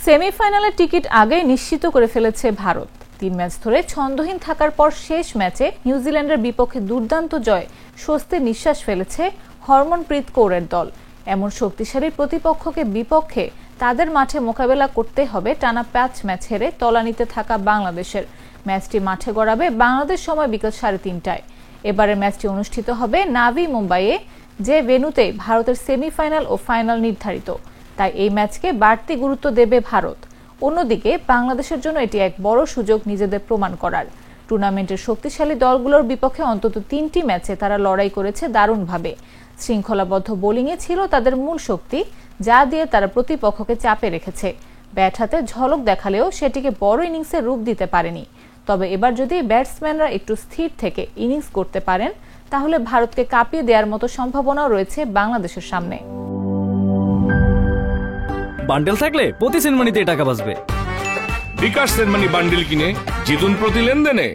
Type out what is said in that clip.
সেমিফাইনালের টিকিট আগেই নিশ্চিত করে ফেলেছে ভারত। ৩ ম্যাচ ধরে ছন্দহীন থাকার পর শেষ ম্যাচে নিউজিল্যান্ডের বিপক্ষে দুর্দান্ত জয় স্বস্তির নিঃশ্বাস ফেলেছে হরমনপ্রীত কৌরের দল। এমন শক্তিশালী প্রতিপক্ষকে বিপক্ষে তাদের মাঠে মোকাবেলা করতে হবে টানা ৫ ম্যাচ হেরে তলানিতে থাকা বাংলাদেশের। ম্যাচটি মাঠে গড়াবে বাংলাদেশ সময় বিকেল ৩:৩০টায়। এবারের ম্যাচটি অনুষ্ঠিত হবে নাভি মুম্বাইয়ে, যে ভেন্যুতে ভারতের সেমিফাইনাল ও ফাইনাল নির্ধারিত। তাই এই ম্যাচকে বাড়তি গুরুত্ব দেবে ভারত। অন্যদিকে বাংলাদেশের জন্য এটি এক বড় সুযোগ নিজেদের প্রমাণ করার। টুর্নামেন্টের শক্তিশালী দলগুলোর বিপক্ষে অন্তত ৩টি ম্যাচে তারা লড়াই করেছে দারুণভাবে। শৃঙ্খলাবদ্ধ বোলিংয়ে ছিল তাদের মূল শক্তি, যা দিয়ে তারা প্রতিপক্ষকে চাপে রেখেছে। ব্যাট হাতে ঝলক দেখালেও সেটিকে বড় ইনিংসে রূপ দিতে পারেনি। তবে এবার যদি ব্যাটসম্যানরা একটু স্থির থেকে ইনিংস করতে পারেন, তাহলে ভারতকে কাঁপিয়ে দেওয়ার মতো সম্ভাবনাও রয়েছে বাংলাদেশের সামনে। বান্ডেল থাকলে প্রতি সেনমানিতে টাকা বাঁচবে। বিকাশ সেনমানি বান্ডেল কিনে জিতুন প্রতি লেনদেনে।